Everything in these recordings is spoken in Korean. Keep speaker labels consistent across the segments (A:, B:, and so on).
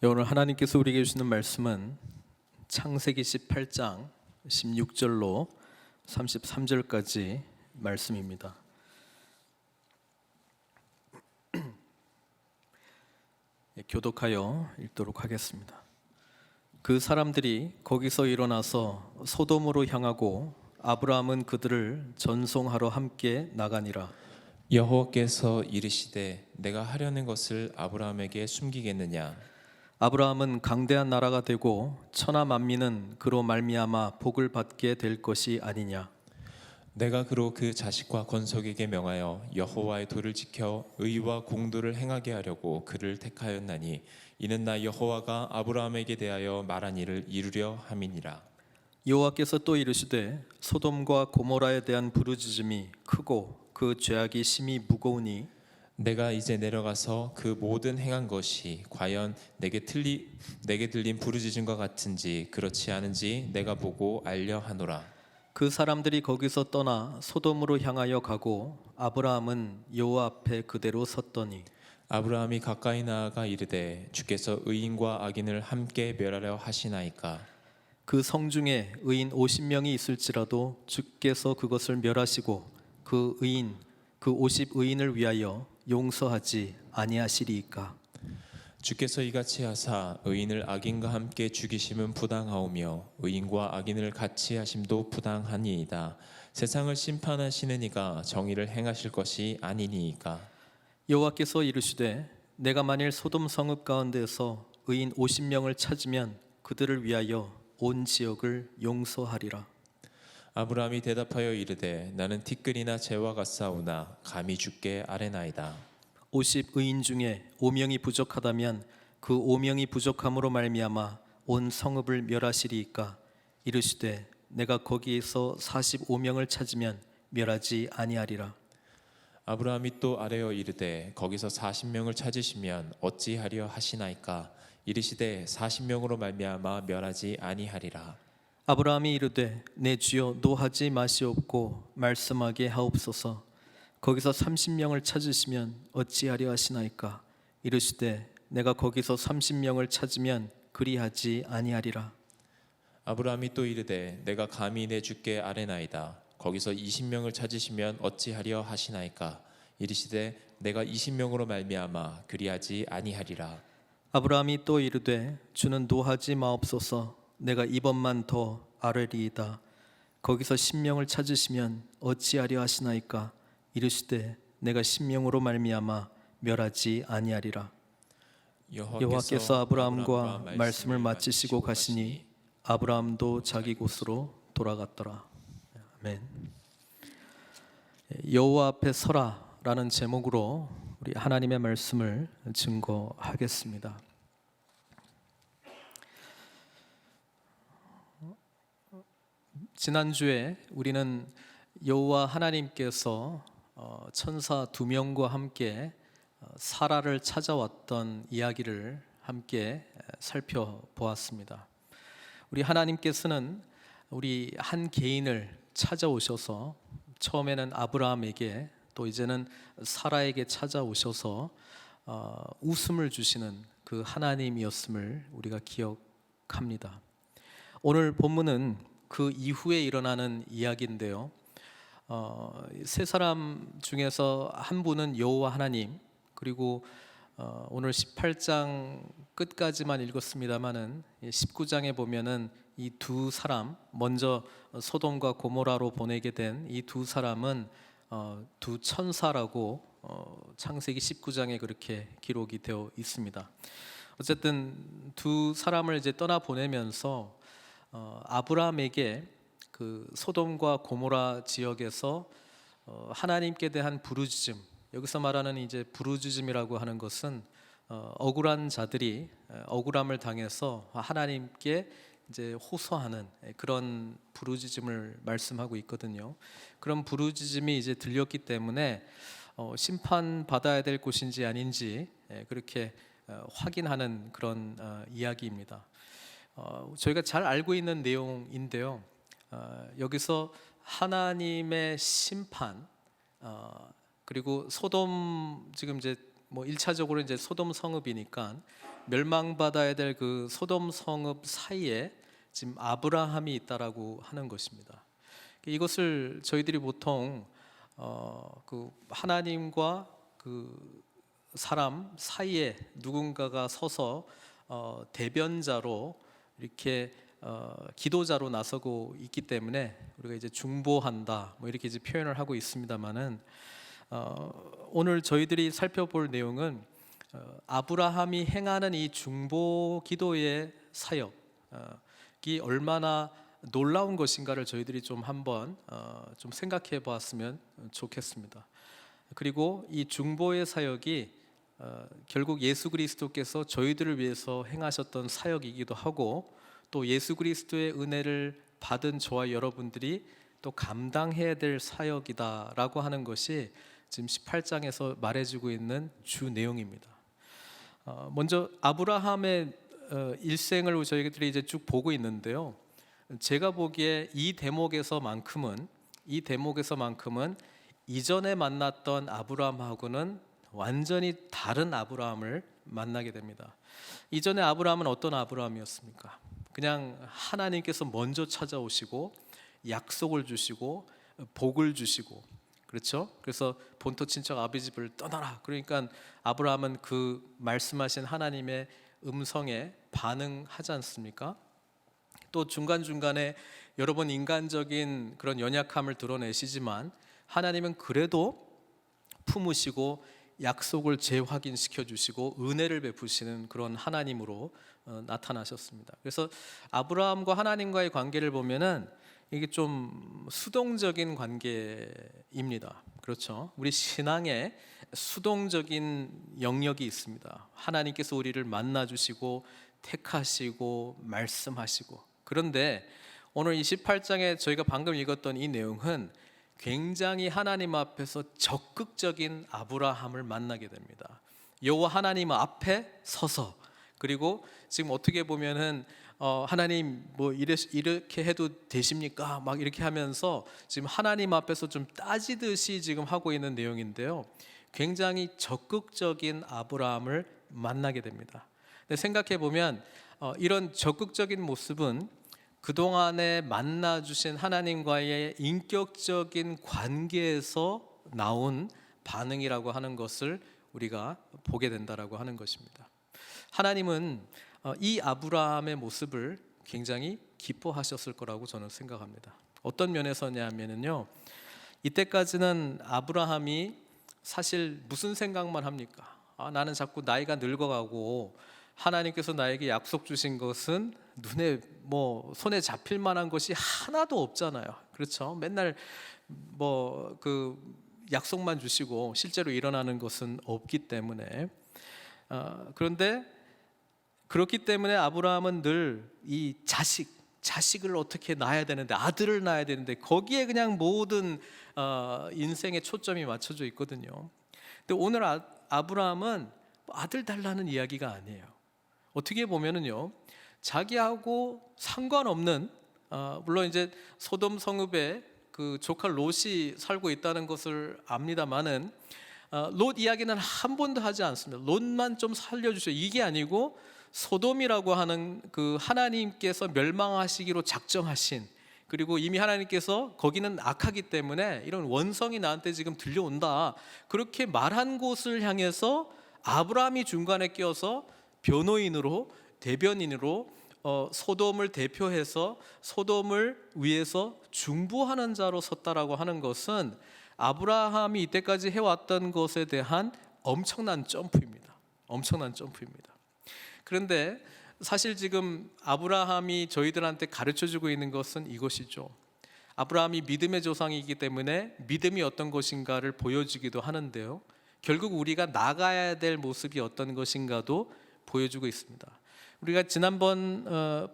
A: 오늘 하나님께서 우리에게 주시는 말씀은 창세기 18장 16절로 33절까지 말씀입니다. 교독하여 읽도록 하겠습니다. 그 사람들이 거기서 일어나서 소돔으로 향하고 아브라함은 그들을 전송하러 함께 나가니라.
B: 여호와께서 이르시되 내가 하려는 것을 아브라함에게 숨기겠느냐?
A: 아브라함은 강대한 나라가 되고 천하 만민은 그로 말미암아 복을 받게 될 것이 아니냐.
B: 내가 그로 그 자식과 건석에게 명하여 여호와의 도를 지켜 의와 공도를 행하게 하려고 그를 택하였나니 이는 나 여호와가 아브라함에게 대하여 말한 일을 이루려 함이니라.
A: 여호와께서 또 이르시되 소돔과 고모라에 대한 부르짖음이 크고 그 죄악이 심히 무거우니
B: 내가 이제 내려가서 그 모든 행한 것이 과연 내게 들린 부르짖음과 같은지 그렇지 않은지 내가 보고 알려 하노라.
A: 그 사람들이 거기서 떠나 소돔으로 향하여 가고 아브라함은 여호와 앞에 그대로 섰더니
B: 아브라함이 가까이 나아가 이르되 주께서 의인과 악인을 함께 멸하려 하시나이까?
A: 그 성 중에 의인 50명이 있을지라도 주께서 그것을 멸하시고 그 50의인을 위하여 용서하지 아니하시리이까.
B: 주께서 이같이 하사 의인을 악인과 함께 죽이심은 부당하오며 의인과 악인을 같이 하심도 부당하니이다. 세상을 심판하시는 이가 정의를 행하실 것이 아니니이까.
A: 여호와께서 이르시되 내가 만일 소돔 성읍 가운데서 의인 50명을 찾으면 그들을 위하여 온 지역을 용서하리라.
B: 아브라함이 대답하여 이르되 나는 티끌이나 재와 같사오나 감히 주께 아뢰나이다.
A: 50의인 중에 5명이 부족하다면 그 5명이 부족함으로 말미암아 온 성읍을 멸하시리이까. 이르시되 내가 거기에서 45명을 찾으면 멸하지 아니하리라.
B: 아브라함이 또 아뢰어 이르되 거기서 40명을 찾으시면 어찌하려 하시나이까? 이르시되 40명으로 말미암아 멸하지 아니하리라.
A: 아브라함이 이르되 내 주여 노하지 마시옵고 말씀하게 하옵소서. 거기서 30명을 찾으시면 어찌하려 하시나이까? 이르시되 내가 거기서 30명을 찾으면 그리하지 아니하리라.
B: 아브라함이 또 이르되 내가 감히 내 주께 아뢰나이다. 거기서 20명을 찾으시면 어찌하려 하시나이까? 이르시되 내가 20명으로 말미암아 그리하지 아니하리라.
A: 아브라함이 또 이르되 주는 노하지 마옵소서. 내가 이번만 더 아뢰리이다. 거기서 10명을 찾으시면 어찌하려 하시나이까? 이르시되 내가 10명으로 말미암아 멸하지 아니하리라. 여호와께서 아브라함과 말씀을 마치시고 가시니 아브라함도 자기 곳으로 돌아갔더라. 아멘. 여호와 앞에 서라라는 제목으로 우리 하나님의 말씀을 증거하겠습니다. 지난주에 우리는 여호와 하나님께서 천사 2명과 함께 사라를 찾아왔던 이야기를 함께 살펴보았습니다. 우리 하나님께서는 우리 한 개인을 찾아오셔서 처음에는 아브라함에게 또 이제는 사라에게 찾아오셔서 웃음을 주시는 그 하나님이었음을 우리가 기억합니다. 오늘 본문은 그 이후에 일어나는 이야기인데요. 세 사람 중에서 한 분은 여호와 하나님, 그리고 오늘 18장 끝까지만 읽었습니다마는 19장에 보면은 이 두 사람, 먼저 소돔과 고모라로 보내게 된 이 두 사람은 두 천사라고 창세기 19장에 그렇게 기록이 되어 있습니다. 어쨌든 두 사람을 이제 떠나 보내면서 아브라함에게 그 소돔과 고모라 지역에서 하나님께 대한 부르짖음, 여기서 말하는 이제 부르짖음이라고 하는 것은 억울한 자들이 억울함을 당해서 하나님께 이제 호소하는 그런 부르짖음을 말씀하고 있거든요. 그런 부르짖음이 이제 들렸기 때문에 심판 받아야 될 곳인지 아닌지 그렇게 확인하는 그런 이야기입니다. 저희가 잘 알고 있는 내용인데요. 여기서 하나님의 심판, 그리고 소돔, 지금 이제 뭐 1차적으로 이제 소돔 성읍이니까 멸망받아야 될 그 소돔 성읍 사이에 지금 아브라함이 있다라고 하는 것입니다. 이것을 저희들이 보통 그 하나님과 그 사람 사이에 누군가가 서서 대변자로 이렇게 기도자로 나서고 있기 때문에 우리가 이제 중보한다 뭐 이렇게 이제 표현을 하고 있습니다만은 오늘 저희들이 살펴볼 내용은 아브라함이 행하는 이 중보 기도의 사역이 얼마나 놀라운 것인가를 저희들이 좀 한번 좀 생각해 보았으면 좋겠습니다. 그리고 이 중보의 사역이 결국 예수 그리스도께서 저희들을 위해서 행하셨던 사역이기도 하고 또 예수 그리스도의 은혜를 받은 저와 여러분들이 또 감당해야 될 사역이다라고 하는 것이 지금 18장에서 말해주고 있는 주 내용입니다. 먼저 아브라함의 일생을 저희들이 이제 쭉 보고 있는데요. 제가 보기에 이 대목에서만큼은 이전에 만났던 아브라함하고는 완전히 다른 아브라함을 만나게 됩니다. 이전에 아브라함은 어떤 아브라함이었습니까? 그냥 하나님께서 먼저 찾아오시고 약속을 주시고 복을 주시고, 그렇죠? 그래서 본토 친척 아비 집을 떠나라. 그러니까 아브라함은 그 말씀하신 하나님의 음성에 반응하지 않습니까? 또 중간중간에 여러 번 인간적인 그런 연약함을 드러내시지만 하나님은 그래도 품으시고 약속을 재확인시켜 주시고 은혜를 베푸시는 그런 하나님으로 나타나셨습니다. 그래서 아브라함과 하나님과의 관계를 보면은 이게 좀 수동적인 관계입니다. 그렇죠? 우리 신앙에 수동적인 영역이 있습니다. 하나님께서 우리를 만나 주시고 택하시고 말씀하시고. 그런데 오늘 28장에 저희가 방금 읽었던 이 내용은 굉장히 하나님 앞에서 적극적인 아브라함을 만나게 됩니다. 여호와 하나님 앞에 서서, 그리고 지금 어떻게 보면은 하나님 뭐 이렇게 해도 되십니까? 막 이렇게 하면서 지금 하나님 앞에서 좀 따지듯이 지금 하고 있는 내용인데요. 굉장히 적극적인 아브라함을 만나게 됩니다. 근데 생각해 보면 이런 적극적인 모습은 그동안에 만나주신 하나님과의 인격적인 관계에서 나온 반응이라고 하는 것을 우리가 보게 된다라고 하는 것입니다. 하나님은 이 아브라함의 모습을 굉장히 기뻐하셨을 거라고 저는 생각합니다. 어떤 면에서냐면요, 이때까지는 아브라함이 사실 무슨 생각만 합니까? 나는 자꾸 나이가 늙어가고 하나님께서 나에게 약속 주신 것은 눈에 손에 잡힐 만한 것이 하나도 없잖아요. 그렇죠? 맨날 그 약속만 주시고 실제로 일어나는 것은 없기 때문에 그런데 그렇기 때문에 아브라함은 늘 이 자식을 어떻게 낳아야 되는데, 아들을 낳아야 되는데 거기에 그냥 모든 인생의 초점이 맞춰져 있거든요. 근데 오늘 아브라함은 아들 달라는 이야기가 아니에요. 어떻게 보면은요, 자기하고 상관없는 물론 이제 소돔 성읍에 그 조카 롯이 살고 있다는 것을 압니다만은 롯 이야기는 한 번도 하지 않습니다. 롯만 좀 살려주세요. 이게 아니고 소돔이라고 하는 그 하나님께서 멸망하시기로 작정하신, 그리고 이미 하나님께서 거기는 악하기 때문에 이런 원성이 나한테 지금 들려온다, 그렇게 말한 곳을 향해서 아브라함이 중간에 끼어서 변호인으로, 대변인으로 소돔을 대표해서 소돔을 위해서 중보하는 자로 섰다라고 하는 것은 아브라함이 이때까지 해왔던 것에 대한 엄청난 점프입니다. 엄청난 점프입니다. 그런데 사실 지금 아브라함이 저희들한테 가르쳐주고 있는 것은 이것이죠. 아브라함이 믿음의 조상이기 때문에 믿음이 어떤 것인가를 보여주기도 하는데요, 결국 우리가 나가야 될 모습이 어떤 것인가도 보여주고 있습니다. 우리가 지난번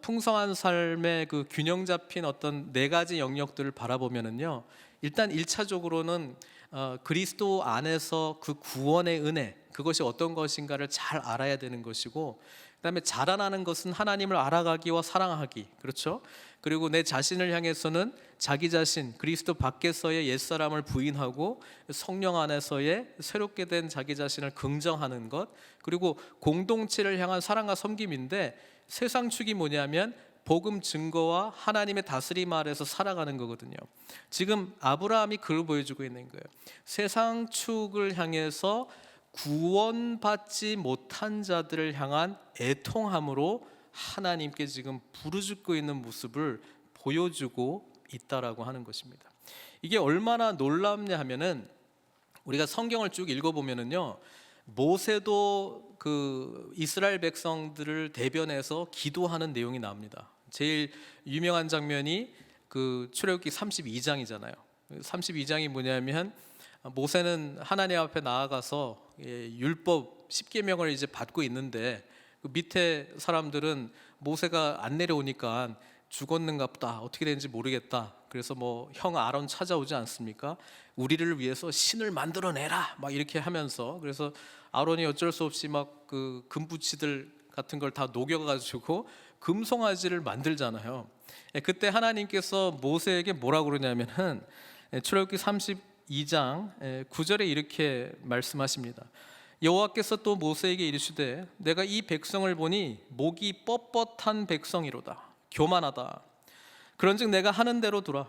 A: 풍성한 삶의 그 균형 잡힌 어떤 네 가지 영역들을 바라보면은요, 일단 1차적으로는 그리스도 안에서 그 구원의 은혜, 그것이 어떤 것인가를 잘 알아야 되는 것이고, 그다음에 자라나는 것은 하나님을 알아가기와 사랑하기, 그렇죠? 그리고 내 자신을 향해서는 자기 자신, 그리스도 밖에서의 옛사람을 부인하고 성령 안에서의 새롭게 된 자기 자신을 긍정하는 것, 그리고 공동체를 향한 사랑과 섬김인데, 세상 축이 뭐냐면 복음 증거와 하나님의 다스림 아래에서 살아가는 거거든요. 지금 아브라함이 그걸 보여주고 있는 거예요. 세상 축을 향해서 구원받지 못한 자들을 향한 애통함으로 하나님께 지금 부르짖고 있는 모습을 보여주고 있다라고 하는 것입니다. 이게 얼마나 놀랍냐 하면은, 우리가 성경을 쭉 읽어보면은요, 모세도 그 이스라엘 백성들을 대변해서 기도하는 내용이 나옵니다. 제일 유명한 장면이 그 출애굽기 32장이잖아요. 32장이 뭐냐면, 모세는 하나님 앞에 나아가서 율법 10계명을 이제 받고 있는데, 그 밑에 사람들은 모세가 안 내려오니까 죽었는가 보다, 어떻게 되는지 모르겠다, 그래서 뭐 형 아론 찾아오지 않습니까? 우리를 위해서 신을 만들어내라 막 이렇게 하면서, 그래서 아론이 어쩔 수 없이 막 그 금붙이들 같은 걸 다 녹여가지고 금송아지를 만들잖아요. 그때 하나님께서 모세에게 뭐라고 그러냐면은, 출애굽기 32장 9절에 이렇게 말씀하십니다. 여호와께서 또 모세에게 이르시되, 내가 이 백성을 보니 목이 뻣뻣한 백성이로다, 교만하다. 그런즉 내가 하는 대로 두라.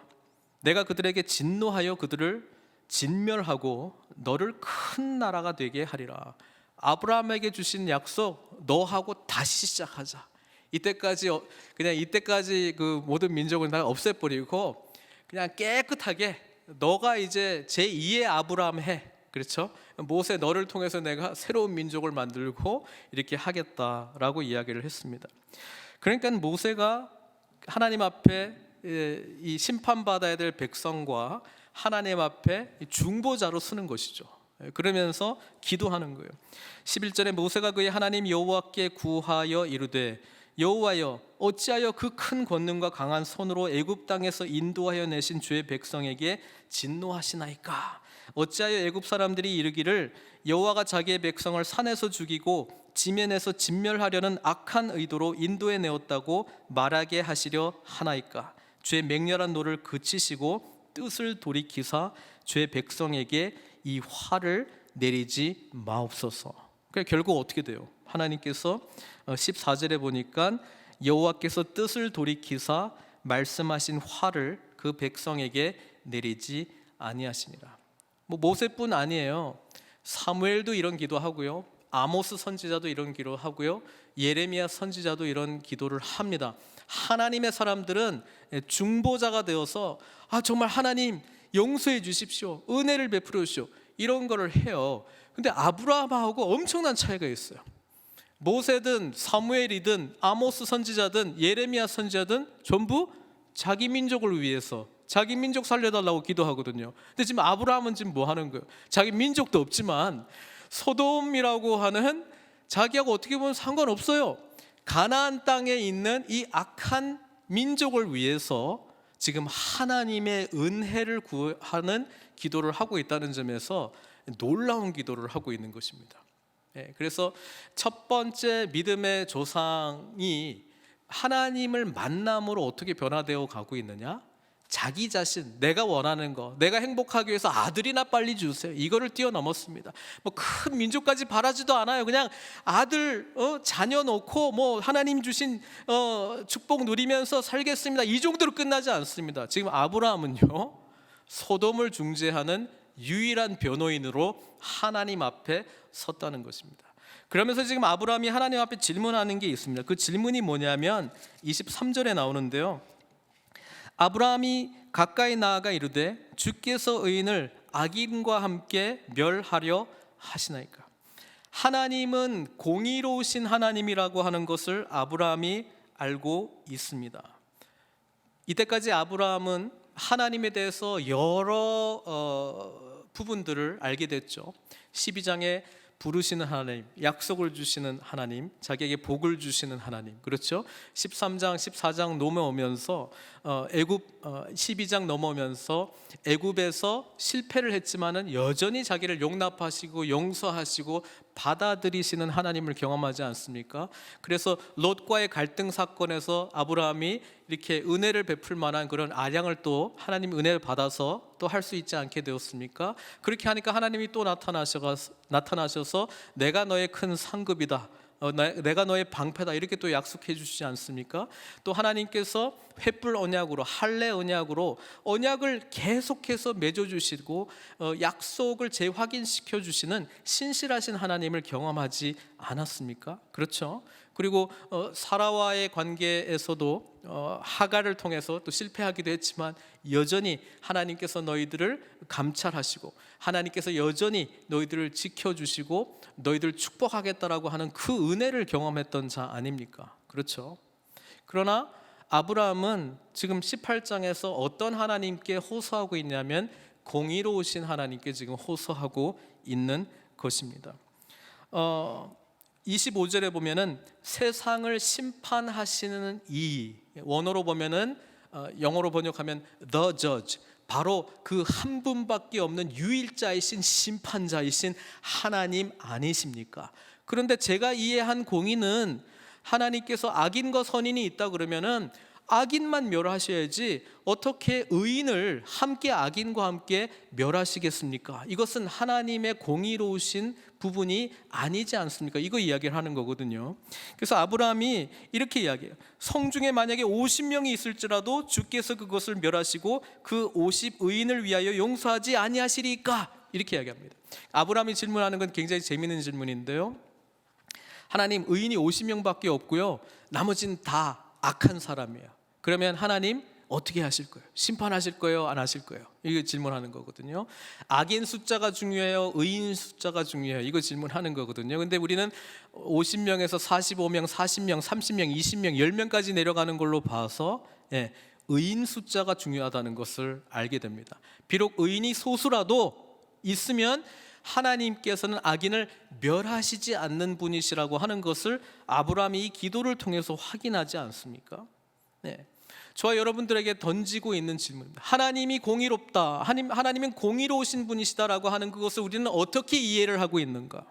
A: 내가 그들에게 진노하여 그들을 진멸하고 너를 큰 나라가 되게 하리라. 아브라함에게 주신 약속 너하고 다시 시작하자. 이때까지 그 모든 민족을 다 없애버리고 그냥 깨끗하게 너가 이제 제2의 아브라함 해. 그렇죠? 모세 너를 통해서 내가 새로운 민족을 만들고 이렇게 하겠다라고 이야기를 했습니다. 그러니까 모세가 하나님 앞에 이 심판받아야 될 백성과 하나님 앞에 중보자로 서는 것이죠. 그러면서 기도하는 거예요. 11절에 모세가 그의 하나님 여호와께 구하여 이르되, 여호와여, 어찌하여 그 큰 권능과 강한 손으로 애굽 땅에서 인도하여 내신 주의 백성에게 진노하시나이까? 어찌하여 애굽 사람들이 이르기를 여호와가 자기의 백성을 산에서 죽이고 지면에서 진멸하려는 악한 의도로 인도해 내었다고 말하게 하시려 하나이까? 주의 맹렬한 노를 그치시고 뜻을 돌이키사 주의 백성에게 이 화를 내리지 마옵소서. 그러니까 결국 어떻게 돼요? 하나님께서 14절에 보니까 여호와께서 뜻을 돌이키사 말씀하신 화를 그 백성에게 내리지 아니하시니라. 뭐 모세뿐 아니에요. 사무엘도 이런 기도하고요, 아모스 선지자도 이런 기도하고요, 예레미야 선지자도 이런 기도를 합니다. 하나님의 사람들은 중보자가 되어서 정말 하나님 용서해 주십시오, 은혜를 베풀어 주십시오, 이런 거를 해요. 근데 아브라함하고 엄청난 차이가 있어요. 모세든 사무엘이든 아모스 선지자든 예레미야 선지자든 전부 자기 민족을 위해서, 자기 민족 살려달라고 기도하거든요. 근데 지금 아브라함은 지금 뭐 하는 거예요? 자기 민족도 없지만 소돔이라고 하는 자기하고 어떻게 보면 상관없어요. 가나안 땅에 있는 이 악한 민족을 위해서 지금 하나님의 은혜를 구하는 기도를 하고 있다는 점에서 놀라운 기도를 하고 있는 것입니다. 그래서 첫 번째 믿음의 조상이 하나님을 만남으로 어떻게 변화되어 가고 있느냐? 자기 자신, 내가 원하는 거, 내가 행복하기 위해서 아들이나 빨리 주세요, 이거를 뛰어넘었습니다. 뭐 큰 민족까지 바라지도 않아요. 그냥 아들, 자녀 놓고 뭐 하나님 주신 축복 누리면서 살겠습니다, 이 정도로 끝나지 않습니다. 지금 아브라함은요, 소돔을 중재하는 유일한 변호인으로 하나님 앞에 섰다는 것입니다. 그러면서 지금 아브라함이 하나님 앞에 질문하는 게 있습니다. 그 질문이 뭐냐면 23절에 나오는데요, 아브라함이 가까이 나아가 이르되 주께서 의인을 악인과 함께 멸하려 하시나이까? 하나님은 공의로우신 하나님이라고 하는 것을 아브라함이 알고 있습니다. 이때까지 아브라함은 하나님에 대해서 여러 부분들을 알게 됐죠. 12장에 부르시는 하나님, 약속을 주시는 하나님, 자기에게 복을 주시는 하나님, 그렇죠? 13장, 14장 넘어오면서 애굽 12장 넘어오면서 애굽에서 실패를 했지만은 여전히 자기를 용납하시고 용서하시고 받아들이시는 하나님을 경험하지 않습니까? 그래서 롯과의 갈등 사건에서 아브라함이 이렇게 은혜를 베풀 만한 그런 아량을 또 하나님 은혜를 받아서 또 할 수 있지 않게 되었습니까? 그렇게 하니까 하나님이 또 나타나셔서 내가 너의 큰 상급이다, 내가 너의 방패다, 이렇게 또 약속해 주시지 않습니까? 또 하나님께서 횃불 언약으로, 할례 언약으로 언약을 계속해서 맺어 주시고 약속을 재확인시켜 주시는 신실하신 하나님을 경험하지 않았습니까? 그렇죠? 그리고 사라와의 관계에서도 하갈을 통해서 또 실패하기도 했지만 여전히 하나님께서 너희들을 감찰하시고 하나님께서 여전히 너희들을 지켜주시고 너희들 축복하겠다라고 하는 그 은혜를 경험했던 자 아닙니까? 그렇죠? 그러나 아브라함은 지금 18장에서 어떤 하나님께 호소하고 있냐면 공의로우신 하나님께 지금 호소하고 있는 것입니다. 25절에 보면은 세상을 심판하시는 이, 원어로 보면은 영어로 번역하면 the judge, 바로 그 한 분밖에 없는 유일자이신 심판자이신 하나님 아니십니까? 그런데 제가 이해한 공의는 하나님께서 악인과 선인이 있다 그러면은 악인만 멸하셔야지 어떻게 의인을 함께 악인과 함께 멸하시겠습니까? 이것은 하나님의 공의로우신 부분이 아니지 않습니까? 이거 이야기를 하는 거거든요. 그래서 아브라함이 이렇게 이야기해요. 성중에 만약에 50명이 있을지라도 주께서 그것을 멸하시고 그 50 의인을 위하여 용서하지 아니하시리까? 이렇게 이야기합니다. 아브라함이 질문하는 건 굉장히 재미있는 질문인데요. 하나님, 의인이 50명밖에 없고요, 나머지는 다 악한 사람이에요. 그러면 하나님 어떻게 하실 거예요? 심판하실 거예요? 안 하실 거예요? 이거 질문하는 거거든요. 악인 숫자가 중요해요? 의인 숫자가 중요해요? 이거 질문하는 거거든요. 근데 우리는 50명에서 45명, 40명, 30명, 20명, 10명까지 내려가는 걸로 봐서 의인 숫자가 중요하다는 것을 알게 됩니다. 비록 의인이 소수라도 있으면 하나님께서는 악인을 멸하시지 않는 분이시라고 하는 것을 아브라함이 이 기도를 통해서 확인하지 않습니까? 저와 여러분들에게 던지고 있는 질문입니다. 하나님이 공의롭다, 하나님은 공의로우신 분이시다라고 하는 그것을 우리는 어떻게 이해를 하고 있는가?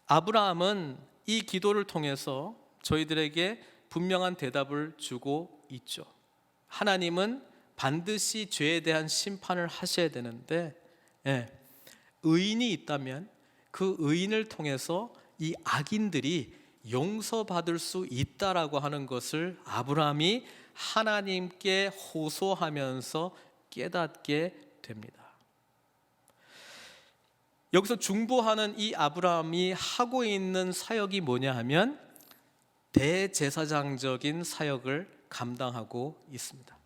A: 아브라함은 이 기도를 통해서 저희들에게 분명한 대답을 주고 있죠. 하나님은 반드시 죄에 대한 심판을 하셔야 되는데 의인이 있다면 그 의인을 통해서 이 악인들이 용서받을 수 있다라고 하는 것을 아브라함이 하나님께 호소하면서 깨닫게 됩니다. 여기서 중보하는 이 아브라함이 하고 있는 사역이 뭐냐 하면 대제사장적인 사역을 감당하고 있습니다.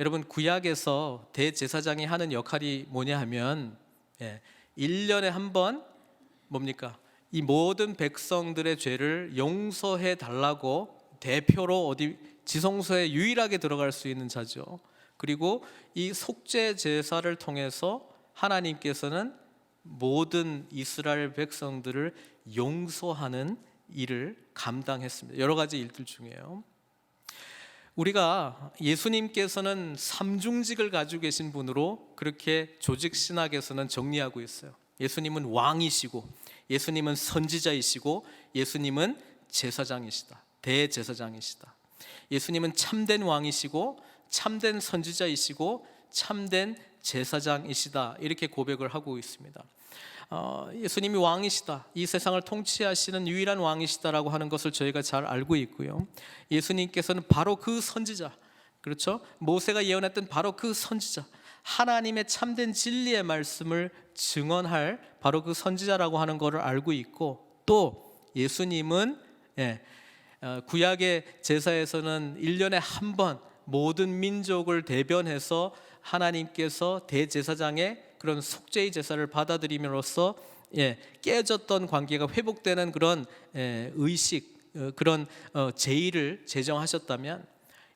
A: 여러분, 구약에서 대제사장이 하는 역할이 뭐냐 하면 1년에 한 번 뭡니까? 이 모든 백성들의 죄를 용서해 달라고 대표로 어디 지성소에 유일하게 들어갈 수 있는 자죠. 그리고 이 속죄 제사를 통해서 하나님께서는 모든 이스라엘 백성들을 용서하는 일을 감당했습니다. 여러 가지 일들 중에요. 우리가 예수님께서는 삼중직을 가지고 계신 분으로 그렇게 조직 신학에서는 정리하고 있어요. 예수님은 왕이시고, 예수님은 선지자이시고, 예수님은 제사장이시다. 대제사장이시다. 예수님은 참된 왕이시고, 참된 선지자이시고, 참된 제사장이시다. 이렇게 고백을 하고 있습니다. 예수님이 왕이시다, 이 세상을 통치하시는 유일한 왕이시다라고 하는 것을 저희가 잘 알고 있고요. 예수님께서는 바로 그 선지자, 그렇죠? 모세가 예언했던 바로 그 선지자, 하나님의 참된 진리의 말씀을 증언할 바로 그 선지자라고 하는 것을 알고 있고, 또 예수님은 구약의 제사에서는 1년에 한 번 모든 민족을 대변해서 하나님께서 대제사장의 그런 속죄의 제사를 받아들임으로써 깨졌던 관계가 회복되는 그런 의식, 그런 제의를 제정하셨다면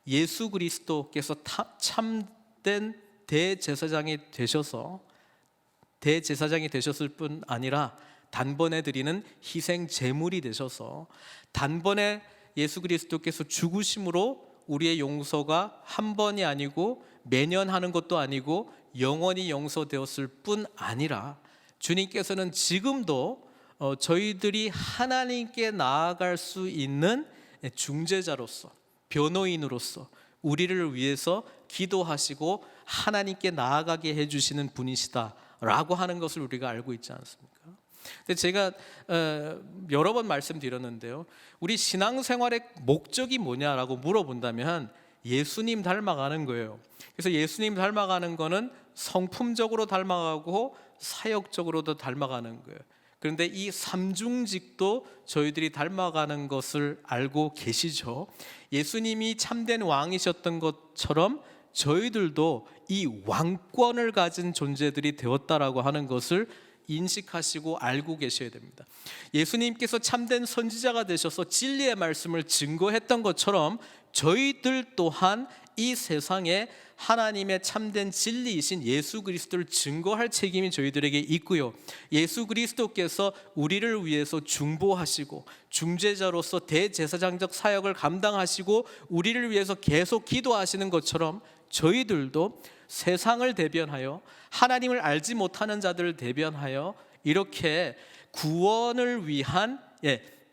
A: 예수 그리스도께서 참된 대제사장이 되셔서 대제사장이 되셨을 뿐 아니라 단번에 드리는 희생 제물이 되셔서 단번에 예수 그리스도께서 죽으심으로 우리의 용서가 한 번이 아니고 매년 하는 것도 아니고 영원히 용서되었을 뿐 아니라 주님께서는 지금도 저희들이 하나님께 나아갈 수 있는 중재자로서, 변호인으로서 우리를 위해서 기도하시고 하나님께 나아가게 해주시는 분이시다라고 하는 것을 우리가 알고 있지 않습니까? 근데 제가 여러 번 말씀드렸는데요, 우리 신앙생활의 목적이 뭐냐라고 물어본다면 예수님 닮아가는 거예요. 그래서 예수님 닮아가는 거는 성품적으로 닮아가고 사역적으로도 닮아가는 거예요. 그런데 이 삼중직도 저희들이 닮아가는 것을 알고 계시죠? 예수님이 참된 왕이셨던 것처럼 저희들도 이 왕권을 가진 존재들이 되었다라고 하는 것을 인식하시고 알고 계셔야 됩니다. 예수님께서 참된 선지자가 되셔서 진리의 말씀을 증거했던 것처럼 저희들 또한 이 세상에 하나님의 참된 진리이신 예수 그리스도를 증거할 책임이 저희들에게 있고요, 예수 그리스도께서 우리를 위해서 중보하시고 중재자로서 대제사장적 사역을 감당하시고 우리를 위해서 계속 기도하시는 것처럼 저희들도 세상을 대변하여 하나님을 알지 못하는 자들을 대변하여 이렇게 구원을 위한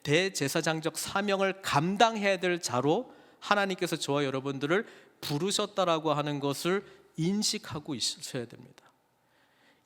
A: 대제사장적 사명을 감당해야 될 자로 하나님께서 저와 여러분들을 부르셨다라고 하는 것을 인식하고 있어야 됩니다.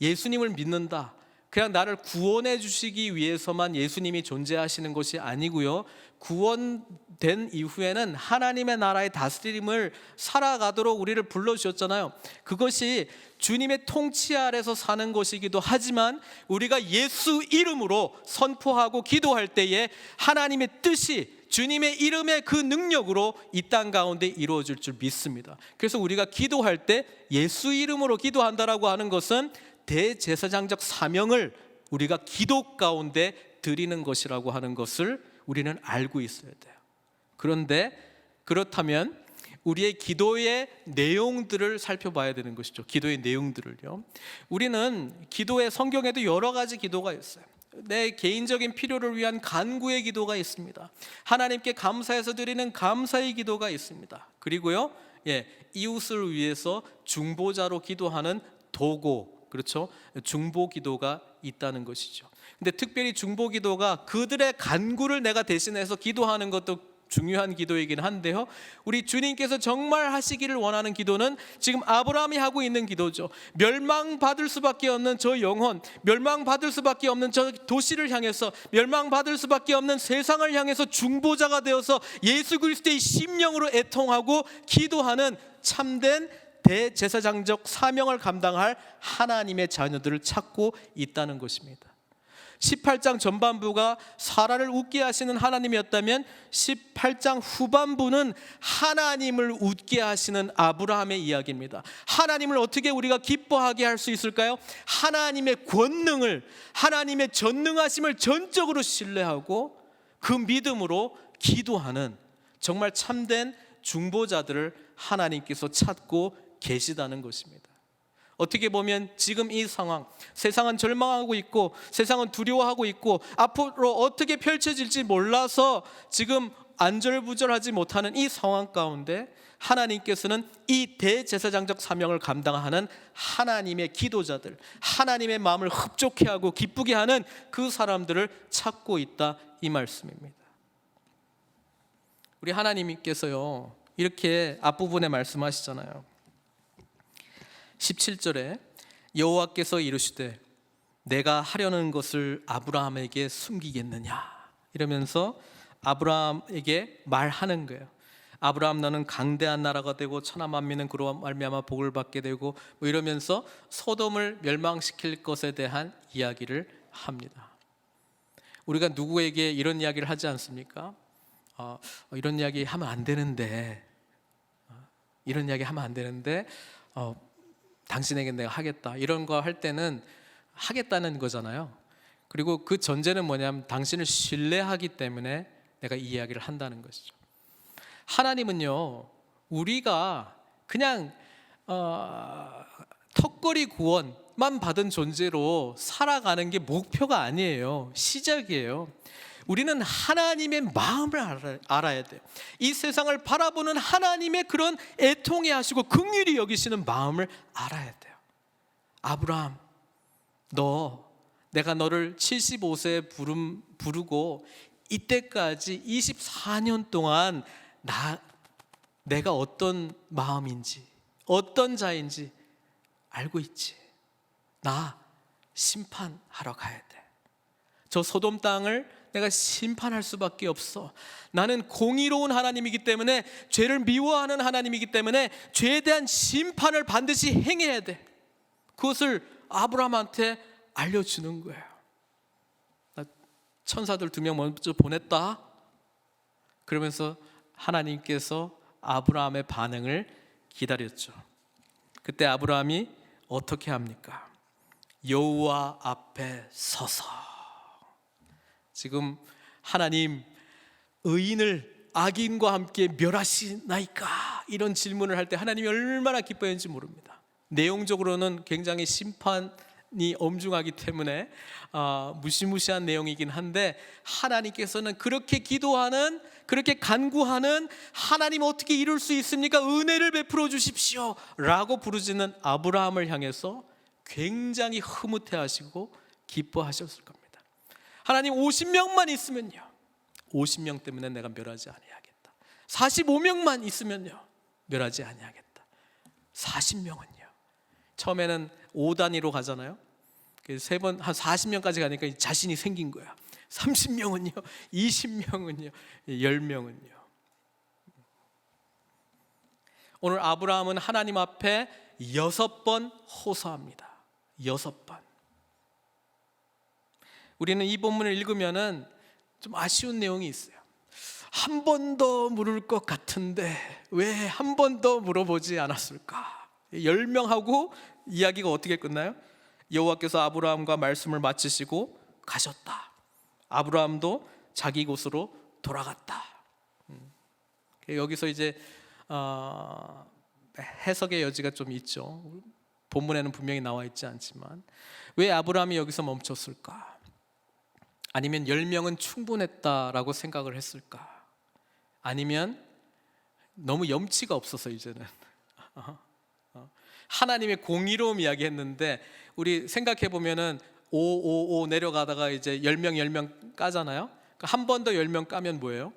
A: 예수님을 믿는다, 그냥 나를 구원해 주시기 위해서만 예수님이 존재하시는 것이 아니고요, 구원된 이후에는 하나님의 나라의 다스림을 살아가도록 우리를 불러주셨잖아요. 그것이 주님의 통치 아래서 사는 것이기도 하지만 우리가 예수 이름으로 선포하고 기도할 때에 하나님의 뜻이 주님의 이름의 그 능력으로 이 땅 가운데 이루어질 줄 믿습니다. 그래서 우리가 기도할 때 예수 이름으로 기도한다라고 하는 것은 대제사장적 사명을 우리가 기도 가운데 드리는 것이라고 하는 것을 우리는 알고 있어야 돼요. 그런데 그렇다면 우리의 기도의 내용들을 살펴봐야 되는 것이죠. 기도의 내용들을요. 우리는 기도의 성경에도 여러 가지 기도가 있어요. 내 개인적인 필요를 위한 간구의 기도가 있습니다. 하나님께 감사해서 드리는 감사의 기도가 있습니다. 그리고요, 이웃을 위해서 중보자로 기도하는 도고, 그렇죠? 중보 기도가 있다는 것이죠. 근데 특별히 중보 기도가 그들의 간구를 내가 대신해서 기도하는 것도 중요한 기도이긴 한데요, 우리 주님께서 정말 하시기를 원하는 기도는 지금 아브라함이 하고 있는 기도죠. 멸망받을 수밖에 없는 저 영혼, 멸망받을 수밖에 없는 저 도시를 향해서, 멸망받을 수밖에 없는 세상을 향해서 중보자가 되어서 예수 그리스도의 심령으로 애통하고 기도하는 참된 대제사장적 사명을 감당할 하나님의 자녀들을 찾고 있다는 것입니다. 18장 전반부가 사라를 웃게 하시는 하나님이었다면 18장 후반부는 하나님을 웃게 하시는 아브라함의 이야기입니다. 하나님을 어떻게 우리가 기뻐하게 할 수 있을까요? 하나님의 권능을, 하나님의 전능하심을 전적으로 신뢰하고 그 믿음으로 기도하는 정말 참된 중보자들을 하나님께서 찾고 계시다는 것입니다. 어떻게 보면 지금 이 상황, 세상은 절망하고 있고 세상은 두려워하고 있고 앞으로 어떻게 펼쳐질지 몰라서 지금 안절부절하지 못하는 이 상황 가운데 하나님께서는 이 대제사장적 사명을 감당하는 하나님의 기도자들, 하나님의 마음을 흡족해 하고 기쁘게 하는 그 사람들을 찾고 있다, 이 말씀입니다. 우리 하나님께서요, 이렇게 앞부분에 말씀하시잖아요. 17절에 여호와께서 이르시되 내가 하려는 것을 아브라함에게 숨기겠느냐, 이러면서 아브라함에게 말하는 거예요. 아브라함, 너는 강대한 나라가 되고 천하 만민은 그로 말미암아 복을 받게 되고 이러면서 소돔을 멸망시킬 것에 대한 이야기를 합니다. 우리가 누구에게 이런 이야기를 하지 않습니까? 이런 이야기 하면 안 되는데, 이런 이야기 하면 안 되는데 당신에게 내가 하겠다, 이런 거 할 때는 하겠다는 거잖아요. 그리고 그 전제는 뭐냐면 당신을 신뢰하기 때문에 내가 이 이야기를 한다는 것이죠. 하나님은요, 우리가 그냥 턱걸이 구원만 받은 존재로 살아가는 게 목표가 아니에요. 시작이에요. 우리는 하나님의 마음을 알아야 돼요. 이 세상을 바라보는 하나님의 그런 애통해 하시고 긍휼히 여기시는 마음을 알아야 돼요. 아브라함, 내가 너를 75세에 부르고 이때까지 24년 동안 내가 어떤 마음인지, 어떤 자인지 알고 있지. 나 심판하러 가야 돼. 저 소돔 땅을 내가 심판할 수밖에 없어. 나는 공의로운 하나님이기 때문에, 죄를 미워하는 하나님이기 때문에 죄에 대한 심판을 반드시 행해야 돼. 그것을 아브라함한테 알려주는 거예요. 나 천사들 2명 먼저 보냈다. 그러면서 하나님께서 아브라함의 반응을 기다렸죠. 그때 아브라함이 어떻게 합니까? 여호와 앞에 서서, 지금 하나님, 의인을 악인과 함께 멸하시나이까? 이런 질문을 할 때 하나님이 얼마나 기뻐했는지 모릅니다. 내용적으로는 굉장히 심판이 엄중하기 때문에 무시무시한 내용이긴 한데, 하나님께서는 그렇게 기도하는, 그렇게 간구하는 하나님 어떻게 이룰 수 있습니까? 은혜를 베풀어 주십시오 라고 부르짖는 아브라함을 향해서 굉장히 흐뭇해하시고 기뻐하셨을 겁니다. 하나님, 50명만 있으면요, 50명 때문에 내가 멸하지 아니하겠다. 45명만 있으면요, 멸하지 아니하겠다. 40명은요, 처음에는 5단위로 가잖아요. 세 번 한 40명까지 가니까 자신이 생긴 거야. 30명은요, 20명은요, 10명은요. 오늘 아브라함은 하나님 앞에 6번 호소합니다. 6번. 우리는 이 본문을 읽으면은 좀 아쉬운 내용이 있어요. 한 번 더 물을 것 같은데 왜 한 번 더 물어보지 않았을까? 10명하고 이야기가 어떻게 끝나요? 여호와께서 아브라함과 말씀을 마치시고 가셨다. 아브라함도 자기 곳으로 돌아갔다. 여기서 이제 해석의 여지가 좀 있죠. 본문에는 분명히 나와 있지 않지만, 왜 아브라함이 여기서 멈췄을까? 아니면 10명은 충분했다라고 생각을 했을까? 아니면 너무 염치가 없어서 이제는 하나님의 공의로움 이야기했는데, 우리 생각해 보면은 5 내려가다가 이제 10명 까잖아요. 한 번 더 10명 까면 뭐예요?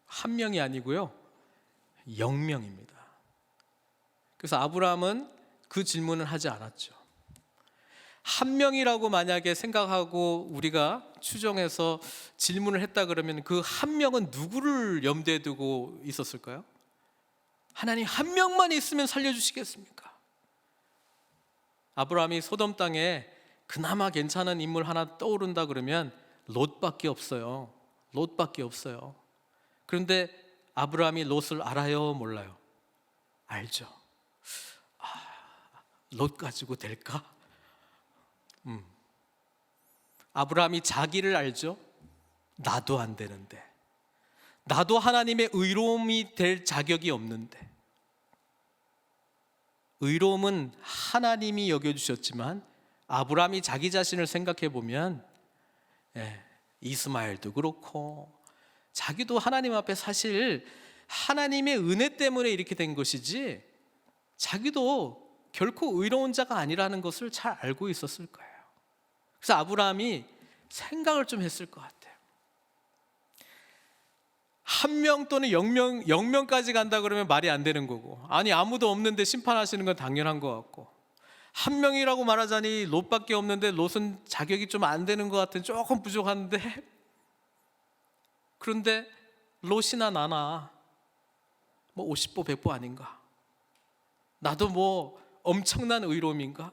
A: 한 명이 아니고요, 0명입니다. 그래서 아브라함은 그 질문을 하지 않았죠. 한 명이라고 만약에 생각하고 우리가 추정해서 질문을 했다 그러면 그 한 명은 누구를 염두에 두고 있었을까요? 하나님, 한 명만 있으면 살려주시겠습니까? 아브라함이 소돔 땅에 그나마 괜찮은 인물 하나 떠오른다 그러면 롯밖에 없어요. 롯밖에 없어요. 그런데 아브라함이 롯을 알아요, 몰라요? 알죠. 롯 가지고 될까? 아브라함이 자기를 알죠. 나도 안 되는데, 나도 하나님의 의로움이 될 자격이 없는데. 의로움은 하나님이 여겨주셨지만 아브라함이 자기 자신을 생각해 보면 이스마엘도 그렇고 자기도 하나님 앞에 사실 하나님의 은혜 때문에 이렇게 된 것이지, 자기도 결코 의로운 자가 아니라는 것을 잘 알고 있었을 거예요. 그래서 아브라함이 생각을 좀 했을 것 같아요. 1명 또는 0명까지 간다 그러면 말이 안 되는 거고, 아니 아무도 없는데 심판하시는 건 당연한 것 같고, 1명이라고 말하자니 롯밖에 없는데 롯은 자격이 좀 안 되는 것 같은, 조금 부족한데, 그런데 롯이나 나나 뭐 50보 100보 아닌가? 나도 뭐 엄청난 의로움인가?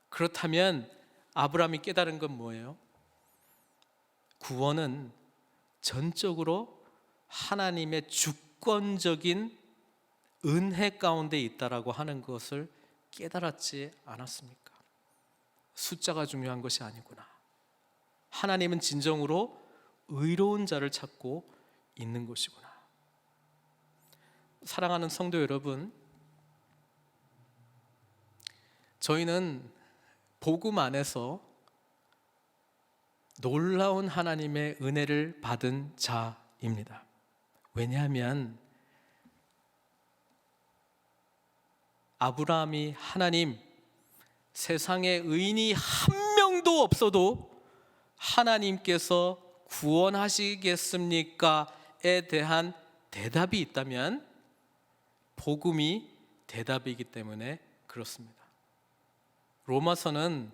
A: 그렇다면 아브라함이 깨달은 건 뭐예요? 구원은 전적으로 하나님의 주권적인 은혜 가운데 있다라고 하는 것을 깨달았지 않았습니까? 숫자가 중요한 것이 아니구나. 하나님은 진정으로 의로운 자를 찾고 있는 것이구나. 사랑하는 성도 여러분, 저희는 복음 안에서 놀라운 하나님의 은혜를 받은 자입니다. 왜냐하면 아브라함이 하나님, 세상에 의인이 한 명도 없어도 하나님께서 구원하시겠습니까?에 대한 대답이 있다면 복음이 대답이기 때문에 그렇습니다. 로마서는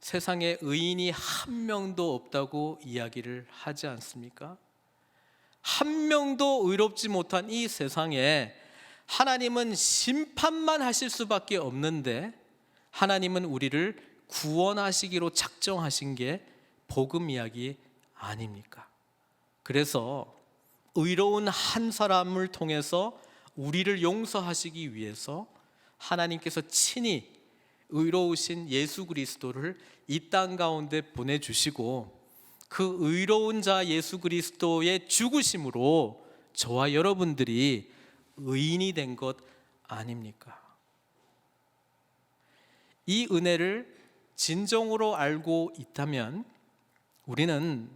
A: 세상에 의인이 한 명도 없다고 이야기를 하지 않습니까? 한 명도 의롭지 못한 이 세상에 하나님은 심판만 하실 수밖에 없는데 하나님은 우리를 구원하시기로 작정하신 게 복음 이야기 아닙니까? 그래서 의로운 한 사람을 통해서 우리를 용서하시기 위해서 하나님께서 친히 의로우신 예수 그리스도를 이 땅 가운데 보내주시고 그 의로운 자 예수 그리스도의 죽으심으로 저와 여러분들이 의인이 된 것 아닙니까? 이 은혜를 진정으로 알고 있다면 우리는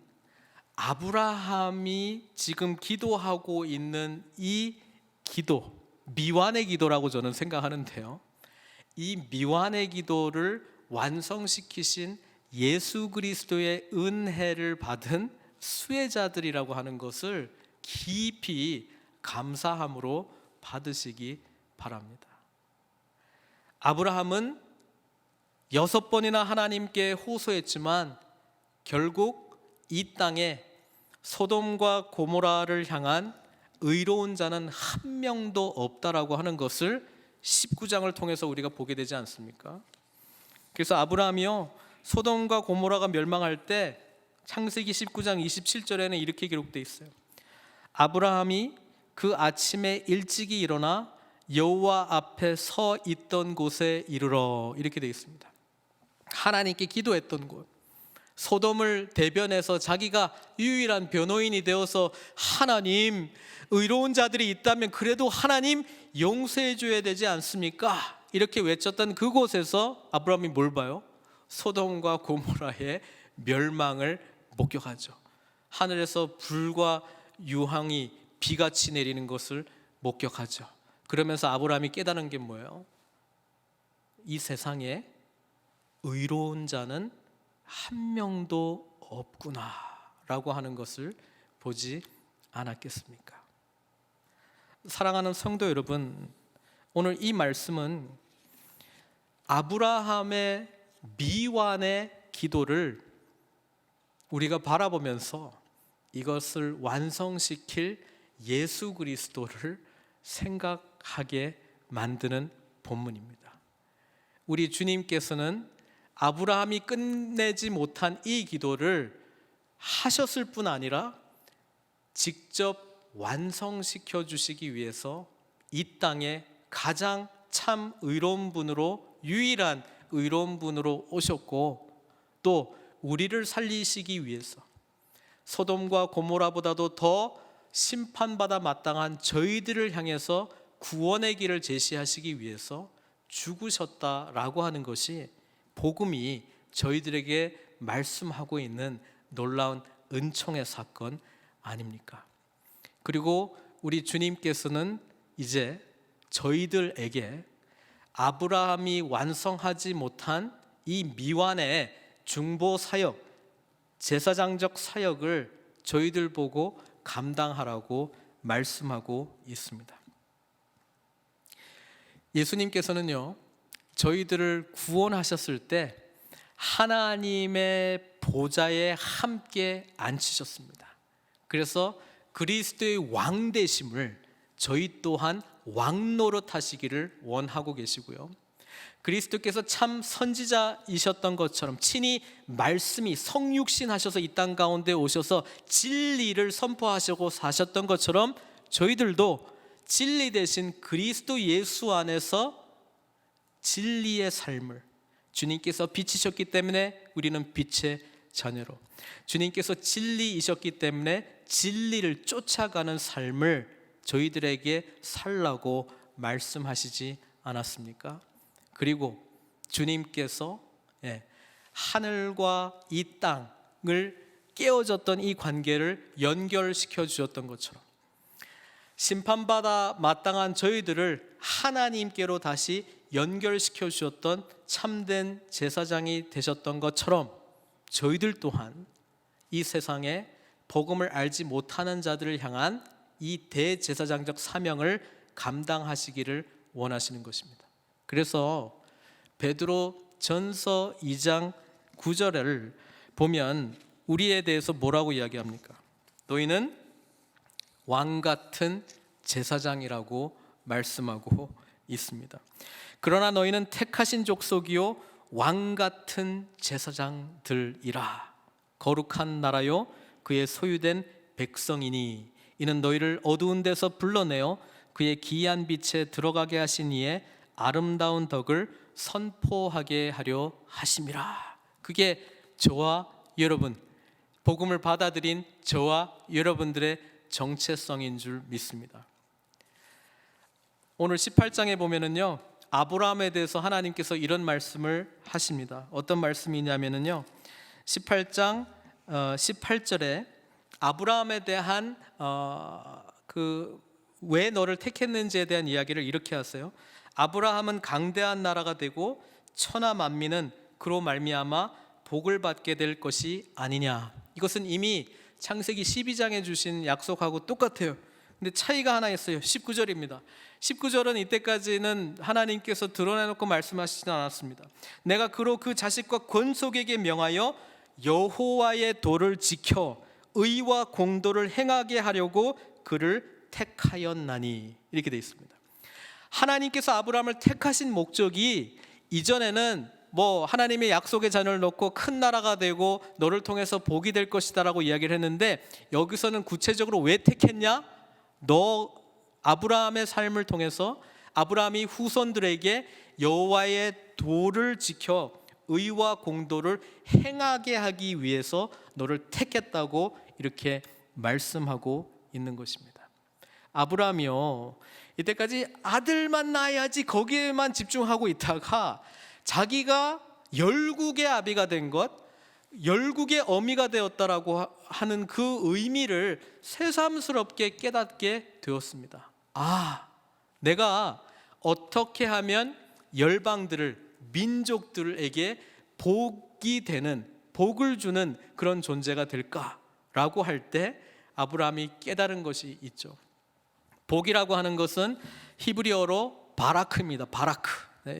A: 아브라함이 지금 기도하고 있는 이 기도, 미완의 기도라고 저는 생각하는데요, 이 미완의 기도를 완성시키신 예수 그리스도의 은혜를 받은 수혜자들이라고 하는 것을 깊이 감사함으로 받으시기 바랍니다. 아브라함은 6번이나 하나님께 호소했지만 결국 이 땅에 소돔과 고모라를 향한 의로운 자는 한 명도 없다라고 하는 것을 19장을 통해서 우리가 보게 되지 않습니까? 그래서 아브라함이요, 소돔과 고모라가 멸망할 때 창세기 19장 27절에는 이렇게 기록되어 있어요. 아브라함이 그 아침에 일찍이 일어나 여호와 앞에 서 있던 곳에 이르러, 이렇게 되어 있습니다. 하나님께 기도했던 곳, 소돔을 대변해서 자기가 유일한 변호인이 되어서 하나님, 의로운 자들이 있다면 그래도 하나님 용서해 줘야 되지 않습니까? 이렇게 외쳤던 그곳에서 아브라함이 뭘 봐요? 소돔과 고모라의 멸망을 목격하죠. 하늘에서 불과 유황이 비같이 내리는 것을 목격하죠. 그러면서 아브라함이 깨달은 게 뭐예요? 이 세상에 의로운 자는 한 명도 없구나 라고 하는 것을 보지 않았겠습니까? 사랑하는 성도 여러분, 오늘 이 말씀은 아브라함의 미완의 기도를 우리가 바라보면서 이것을 완성시킬 예수 그리스도를 생각하게 만드는 본문입니다. 우리 주님께서는 아브라함이 끝내지 못한 이 기도를 하셨을 뿐 아니라 직접 완성시켜 주시기 위해서 이 땅에 가장 참 의로운 분으로, 유일한 의로운 분으로 오셨고, 또 우리를 살리시기 위해서 소돔과 고모라보다도 더 심판받아 마땅한 저희들을 향해서 구원의 길을 제시하시기 위해서 죽으셨다라고 하는 것이 복음이 저희들에게 말씀하고 있는 놀라운 은총의 사건 아닙니까? 그리고 우리 주님께서는 이제 저희들에게 아브라함이 완성하지 못한 이 미완의 중보 사역, 제사장적 사역을 저희들 보고 감당하라고 말씀하고 있습니다. 예수님께서는요, 저희들을 구원하셨을 때 하나님의 보좌에 함께 앉히셨습니다. 그래서 그리스도의 왕 되심을 저희 또한 왕 노릇하시기를 원하고 계시고요, 그리스도께서 참 선지자이셨던 것처럼 친히 말씀이 성육신 하셔서 이 땅 가운데 오셔서 진리를 선포하시고 사셨던 것처럼 저희들도 진리 대신 그리스도 예수 안에서 진리의 삶을, 주님께서 빛이셨기 때문에 우리는 빛의 자녀로, 주님께서 진리이셨기 때문에 진리를 쫓아가는 삶을 저희들에게 살라고 말씀하시지 않았습니까? 그리고 주님께서 하늘과 이 땅을 깨어졌던 이 관계를 연결시켜 주셨던 것처럼 심판받아 마땅한 저희들을 하나님께로 다시 연결시켜 주셨던 참된 제사장이 되셨던 것처럼 저희들 또한 이 세상에 복음을 알지 못하는 자들을 향한 이 대제사장적 사명을 감당하시기를 원하시는 것입니다. 그래서 베드로 전서 2장 9절을 보면 우리에 대해서 뭐라고 이야기합니까? 너희는 왕 같은 제사장이라고 말씀하고 있습니다. 그러나 너희는 택하신 족속이요 왕 같은 제사장들이라. 거룩한 나라요 그의 소유된 백성이니 이는 너희를 어두운 데서 불러내어 그의 기이한 빛에 들어가게 하신 이의 아름다운 덕을 선포하게 하려 하심이라. 그게 저와 여러분, 복음을 받아들인 저와 여러분들의 정체성인 줄 믿습니다. 오늘 18장에 보면은요, 아브라함에 대해서 하나님께서 이런 말씀을 하십니다. 어떤 말씀이냐면은요, 18장 18절에 아브라함에 대한 왜 너를 택했는지에 대한 이야기를 이렇게 하세요. 아브라함은 강대한 나라가 되고 천하 만민은 그로 말미암아 복을 받게 될 것이 아니냐. 이것은 이미 창세기 12장에 주신 약속하고 똑같아요. 근데 차이가 하나 있어요. 19절입니다. 19절은 이때까지는 하나님께서 드러내놓고 말씀하시지 않았습니다. 내가 그로 그 자식과 권속에게 명하여 여호와의 도를 지켜 의와 공도를 행하게 하려고 그를 택하였나니. 이렇게 되어 있습니다. 하나님께서 아브라함을 택하신 목적이 이전에는 하나님의 약속의 자녀를 놓고 큰 나라가 되고 너를 통해서 복이 될 것이다 라고 이야기를 했는데, 여기서는 구체적으로 왜 택했냐? 너 아브라함의 삶을 통해서 아브라함이 후손들에게 여호와의 도를 지켜 의와 공도를 행하게 하기 위해서 너를 택했다고 이렇게 말씀하고 있는 것입니다. 아브라함이요, 이때까지 아들만 낳아야지 거기에만 집중하고 있다가 자기가 열국의 아비가 된 것, 열국의 어미가 되었다라고 하는 그 의미를 새삼스럽게 깨닫게 되었습니다. 내가 어떻게 하면 열방들을, 민족들에게 복이 되는, 복을 주는 그런 존재가 될까라고 할 때 아브라함이 깨달은 것이 있죠. 복이라고 하는 것은 히브리어로 바라크입니다. 바라크.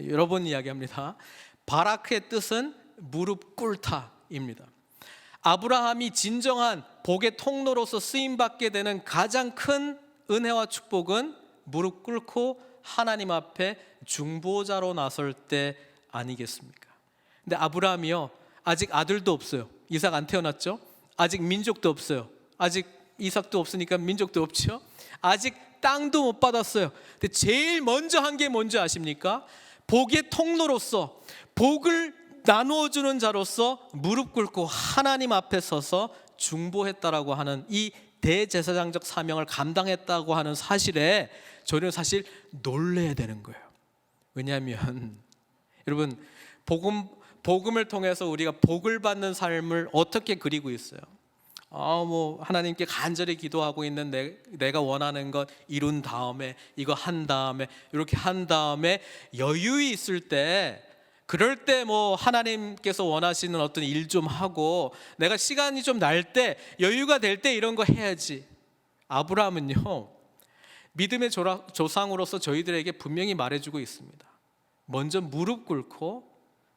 A: 여러 번 이야기합니다. 바라크의 뜻은 무릎 꿇다입니다. 아브라함이 진정한 복의 통로로서 쓰임받게 되는 가장 큰 은혜와 축복은 무릎 꿇고 하나님 앞에 중보자로 나설 때 아니겠습니까? 근데 아브라함이요, 아직 아들도 없어요. 이삭 안 태어났죠? 아직 민족도 없어요. 아직 이삭도 없으니까 민족도 없죠? 아직 땅도 못 받았어요. 근데 제일 먼저 한 게 뭔지 아십니까? 복의 통로로서, 복을 나누어주는 자로서 무릎 꿇고 하나님 앞에 서서 중보했다라고 하는 이 대제사장적 사명을 감당했다고 하는 사실에 저는 사실 놀라야 되는 거예요. 왜냐하면 여러분, 복음을 통해서 우리가 복을 받는 삶을 어떻게 그리고 있어요? 하나님께 간절히 기도하고 있는 내가 원하는 것 이룬 다음에, 이거 한 다음에, 이렇게 한 다음에 여유 있을 때, 그럴 때 하나님께서 원하시는 어떤 일 좀 하고, 내가 시간이 좀 날 때, 여유가 될 때 이런 거 해야지. 아브라함은요, 믿음의 조상으로서 저희들에게 분명히 말해주고 있습니다. 먼저 무릎 꿇고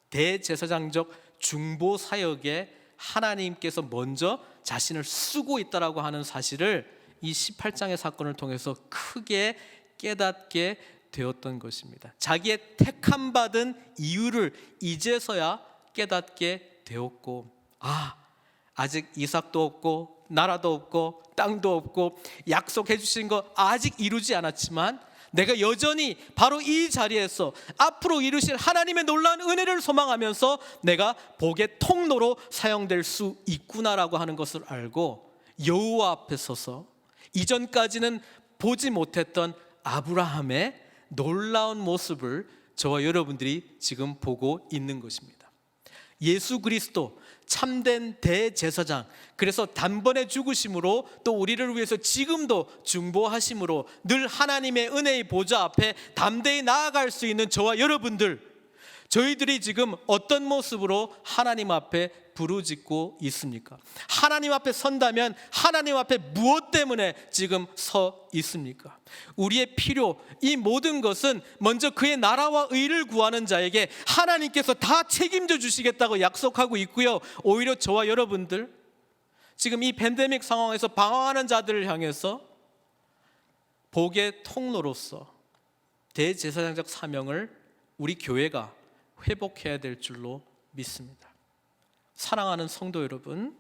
A: 대제사장적 중보 사역에 하나님께서 먼저 자신을 쓰고 있다라고 하는 사실을 이 18장의 사건을 통해서 크게 깨닫게 되었던 것입니다. 자기의 택함 받은 이유를 이제서야 깨닫게 되었고, 아직 이삭도 없고 나라도 없고 땅도 없고 약속해 주신 거 아직 이루지 않았지만 내가 여전히 바로 이 자리에서 앞으로 이루실 하나님의 놀라운 은혜를 소망하면서 내가 복의 통로로 사용될 수 있구나라고 하는 것을 알고 여호와 앞에 서서 이전까지는 보지 못했던 아브라함의 놀라운 모습을 저와 여러분들이 지금 보고 있는 것입니다. 예수 그리스도 참된 대제사장, 그래서 단번에 죽으심으로 또 우리를 위해서 지금도 중보하심으로 늘 하나님의 은혜의 보좌 앞에 담대히 나아갈 수 있는 저와 여러분들, 저희들이 지금 어떤 모습으로 하나님 앞에 부르짖고 있습니까? 하나님 앞에 선다면 하나님 앞에 무엇 때문에 지금 서 있습니까? 우리의 필요, 이 모든 것은 먼저 그의 나라와 의를 구하는 자에게 하나님께서 다 책임져 주시겠다고 약속하고 있고요. 오히려 저와 여러분들, 지금 이 팬데믹 상황에서 방황하는 자들을 향해서 복의 통로로서 대제사장적 사명을 우리 교회가 회복해야 될 줄로 믿습니다. 사랑하는 성도 여러분,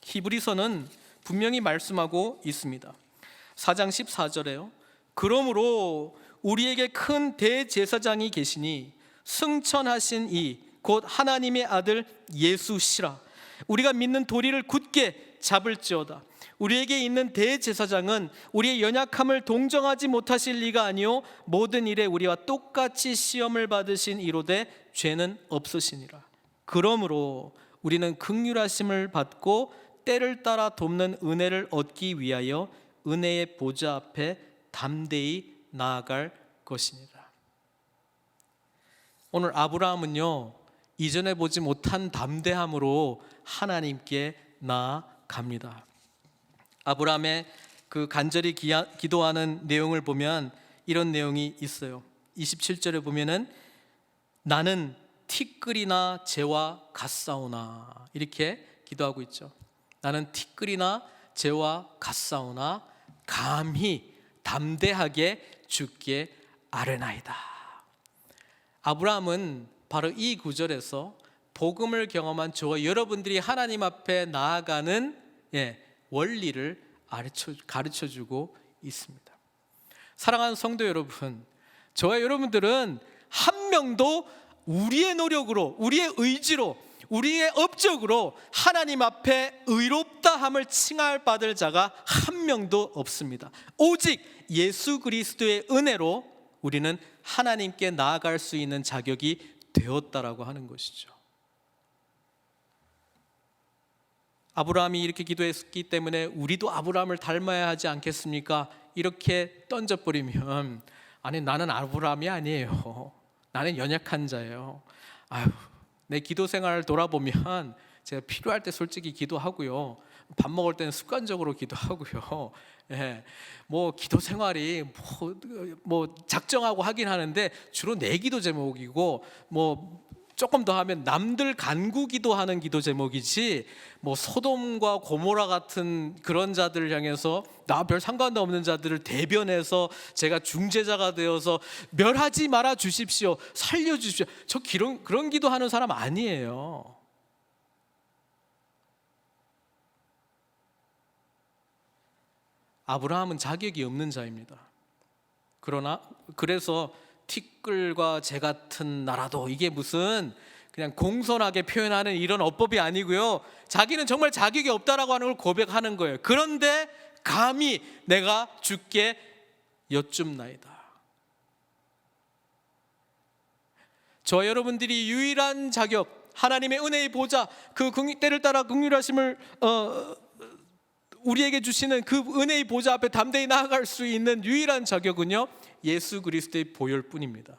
A: 히브리서는 분명히 말씀하고 있습니다. 4장 14절에요. 그러므로 우리에게 큰 대제사장이 계시니 승천하신 이 곧 하나님의 아들 예수시라. 우리가 믿는 도리를 굳게 잡을지어다. 우리에게 있는 대제사장은 우리의 연약함을 동정하지 못하실 리가 아니요 모든 일에 우리와 똑같이 시험을 받으신 이로되 죄는 없으시니라. 그러므로 우리는 긍휼하심을 받고 때를 따라 돕는 은혜를 얻기 위하여 은혜의 보좌 앞에 담대히 나아갈 것이니라. 오늘 아브라함은요, 이전에 보지 못한 담대함으로 하나님께 나아갑니다. 아브라함의 그 간절히 기도하는 내용을 보면 이런 내용이 있어요. 27절에 보면은 나는 티끌이나 재와 같사오나, 이렇게 기도하고 있죠. 나는 티끌이나 재와 같사오나 감히 담대하게 주께 아뢰나이다. 아브라함은 바로 이 구절에서 복음을 경험한 저와 여러분들이 하나님 앞에 나아가는 원리를 가르쳐주고 있습니다. 사랑하는 성도 여러분, 저와 여러분들은 한 명도 우리의 노력으로, 우리의 의지로, 우리의 업적으로 하나님 앞에 의롭다함을 칭할받을 자가 한 명도 없습니다. 오직 예수 그리스도의 은혜로 우리는 하나님께 나아갈 수 있는 자격이 되었다라고 하는 것이죠. 아브라함이 이렇게 기도했기 때문에 우리도 아브라함을 닮아야 하지 않겠습니까? 이렇게 던져버리면, 아니 나는 아브라함이 아니에요. 나는 연약한 자예요. 아유, 내 기도 생활을 돌아보면 제가 필요할 때 솔직히 기도하고요. 밥 먹을 때는 습관적으로 기도하고요. 뭐 기도 생활이 뭐 작정하고 하긴 하는데 주로 내 기도 제목이고, 뭐 조금 더 하면 남들 간구 기도하는 기도 제목이지, 뭐 소돔과 고모라 같은 그런 자들을 향해서 나 별 상관도 없는 자들을 대변해서 제가 중재자가 되어서 멸하지 말아 주십시오, 살려 주십시오, 저 그런 기도하는 사람 아니에요. 아브라함은 자격이 없는 자입니다. 그래서 티끌과 재 같은 나라도, 이게 무슨 그냥 공손하게 표현하는 이런 어법이 아니고요, 자기는 정말 자격이 없다라고 하는 걸 고백하는 거예요. 그런데 감히 내가 주께 여쭙나이다. 저와 여러분들이 유일한 자격, 하나님의 은혜의 보좌, 그 때를 따라 긍휼하심을 우리에게 주시는 그 은혜의 보좌 앞에 담대히 나아갈 수 있는 유일한 자격은요, 예수 그리스도의 보혈뿐입니다.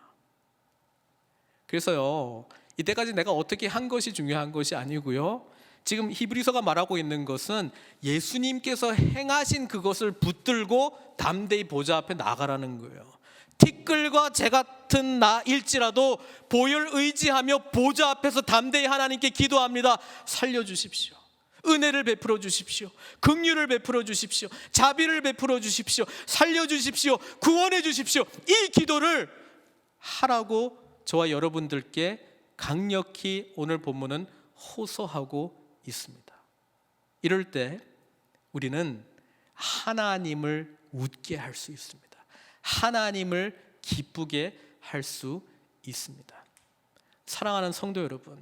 A: 그래서요, 이때까지 내가 어떻게 한 것이 중요한 것이 아니고요, 지금 히브리서가 말하고 있는 것은 예수님께서 행하신 그것을 붙들고 담대히 보좌 앞에 나가라는 거예요. 티끌과 재 같은 나일지라도 보혈 의지하며 보좌 앞에서 담대히 하나님께 기도합니다. 살려주십시오, 은혜를 베풀어 주십시오, 긍휼을 베풀어 주십시오, 자비를 베풀어 주십시오, 살려주십시오, 구원해 주십시오, 이 기도를 하라고 저와 여러분들께 강력히 오늘 본문은 호소하고 있습니다. 이럴 때 우리는 하나님을 웃게 할 수 있습니다. 하나님을 기쁘게 할 수 있습니다. 사랑하는 성도 여러분,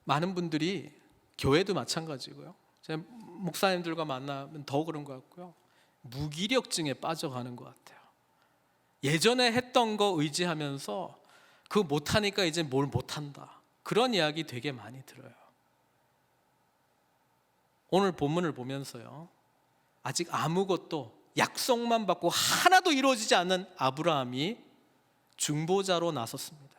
A: 많은 분들이, 교회도 마찬가지고요, 제가 목사님들과 만나면 더 그런 것 같고요, 무기력증에 빠져가는 것 같아요. 예전에 했던 거 의지하면서 그거 못하니까 이제 뭘 못한다, 그런 이야기 되게 많이 들어요. 오늘 본문을 보면서요, 아직 아무것도 약속만 받고 하나도 이루어지지 않는 아브라함이 중보자로 나섰습니다.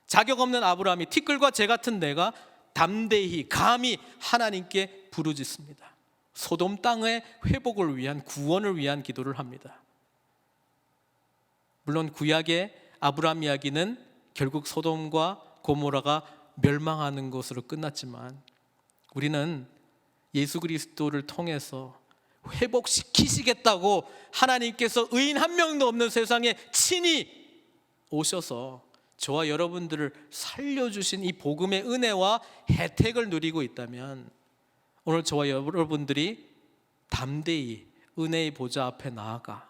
A: 자격 없는 아브라함이 티끌과 재 같은 내가 담대히 감히 하나님께 부르짖습니다. 소돔 땅의 회복을 위한, 구원을 위한 기도를 합니다. 물론 구약의 아브라함 이야기는 결국 소돔과 고모라가 멸망하는 것으로 끝났지만, 우리는 예수 그리스도를 통해서 회복시키시겠다고 하나님께서 의인 한 명도 없는 세상에 친히 오셔서 저와 여러분들을 살려주신 이 복음의 은혜와 혜택을 누리고 있다면, 오늘 저와 여러분들이 담대히 은혜의 보좌 앞에 나아가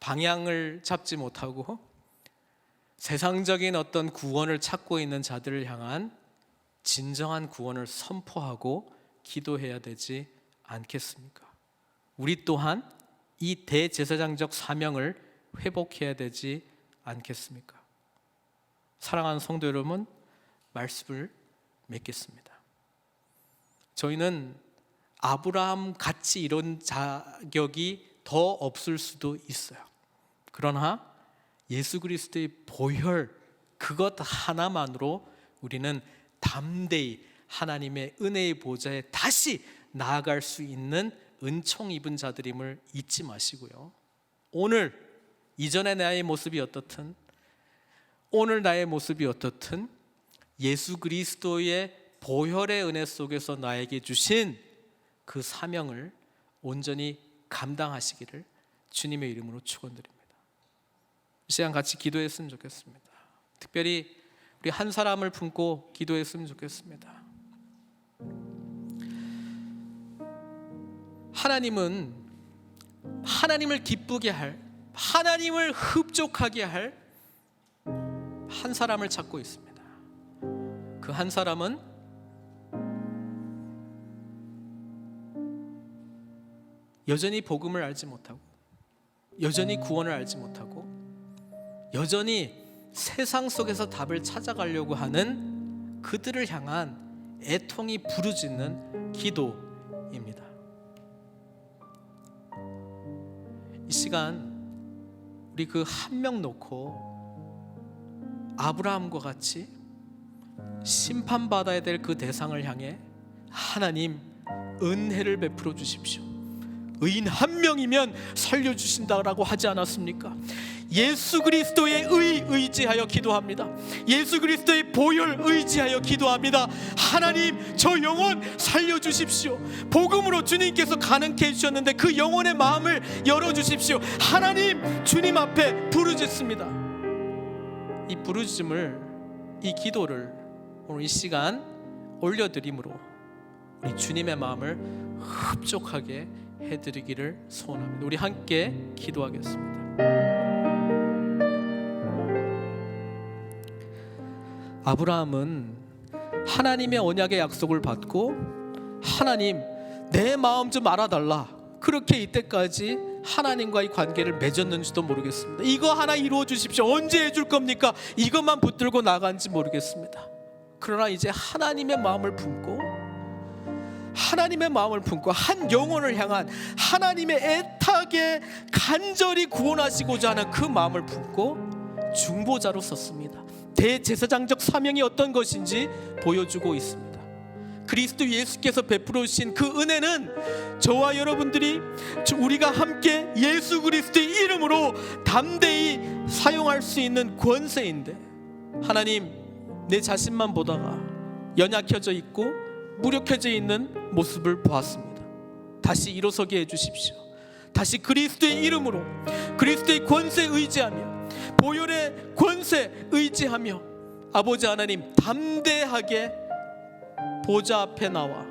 A: 방향을 잡지 못하고 세상적인 어떤 구원을 찾고 있는 자들을 향한 진정한 구원을 선포하고 기도해야 되지 않겠습니까? 우리 또한 이 대제사장적 사명을 회복해야 되지 않겠습니까? 사랑하는 성도 여러분, 말씀을 맺겠습니다. 저희는 아브라함 같이 이런 자격이 더 없을 수도 있어요. 그러나 예수 그리스도의 보혈, 그것 하나만으로 우리는 담대히 하나님의 은혜의 보좌에 다시 나아갈 수 있는 은총 입은 자들임을 잊지 마시고요, 오늘 이전의 나의 모습이 어떻든, 오늘 나의 모습이 어떻든 예수 그리스도의 보혈의 은혜 속에서 나에게 주신 그 사명을 온전히 감당하시기를 주님의 이름으로 축원드립니다. 이 시간 같이 기도했으면 좋겠습니다. 특별히 우리 한 사람을 품고 기도했으면 좋겠습니다. 하나님은 하나님을 기쁘게 할, 하나님을 흡족하게 할 한 사람을 찾고 있습니다. 그 한 사람은 여전히 복음을 알지 못하고, 여전히 구원을 알지 못하고, 여전히 세상 속에서 답을 찾아가려고 하는 그들을 향한 애통이 부르짖는 기도입니다. 이 시간 우리 그 한 명 놓고 아브라함과 같이 심판받아야 될 그 대상을 향해 하나님 은혜를 베풀어 주십시오, 의인 한 명이면 살려주신다라고 하지 않았습니까? 예수 그리스도의 의지하여 기도합니다. 예수 그리스도의 보혈 의지하여 기도합니다. 하나님, 저 영혼 살려주십시오. 복음으로 주님께서 가능케 해주셨는데 그 영혼의 마음을 열어주십시오. 하나님, 주님 앞에 부르짖습니다. 이 부르짖음을, 이 기도를 오늘 이 시간 올려드림으로 우리 주님의 마음을 흡족하게 해드리기를 소원합니다. 우리 함께 기도하겠습니다. 아브라함은 하나님의 언약의 약속을 받고, 하나님 내 마음 좀 알아달라, 그렇게 이때까지 하나님과의 관계를 맺었는지도 모르겠습니다. 이거 하나 이루어 주십시오. 언제 해줄 겁니까? 이것만 붙들고 나간지 모르겠습니다. 그러나 이제 하나님의 마음을 품고, 하나님의 마음을 품고 한 영혼을 향한 하나님의 애타게 간절히 구원하시고자 하는 그 마음을 품고 중보자로 섰습니다. 대제사장적 사명이 어떤 것인지 보여주고 있습니다. 그리스도 예수께서 베풀어 주신 그 은혜는 저와 여러분들이, 우리가 함께 예수 그리스도의 이름으로 담대히 사용할 수 있는 권세인데, 하나님, 내 자신만 보다가 연약해져 있고 무력해져 있는 모습을 보았습니다. 다시 일어서게 해주십시오. 다시 그리스도의 이름으로, 그리스도의 권세 의지하며, 보혈의 권세 의지하며, 아버지 하나님, 담대하게 보좌 앞에 나와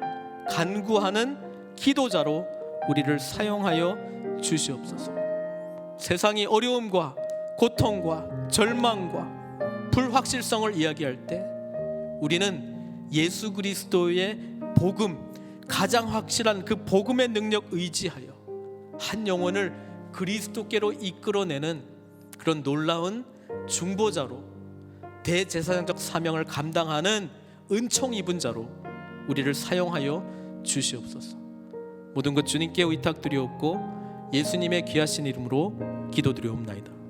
A: 간구하는 기도자로 우리를 사용하여 주시옵소서. 세상이 어려움과 고통과 절망과 불확실성을 이야기할 때 우리는 예수 그리스도의 복음, 가장 확실한 그 복음의 능력 의지하여 한 영혼을 그리스도께로 이끌어내는 그런 놀라운 중보자로 대제사장적 사명을 감당하는 은총 입은 자로 우리를 사용하여 주시옵소서. 모든 것 주님께 의탁드리옵고 예수님의 귀하신 이름으로 기도드리옵나이다.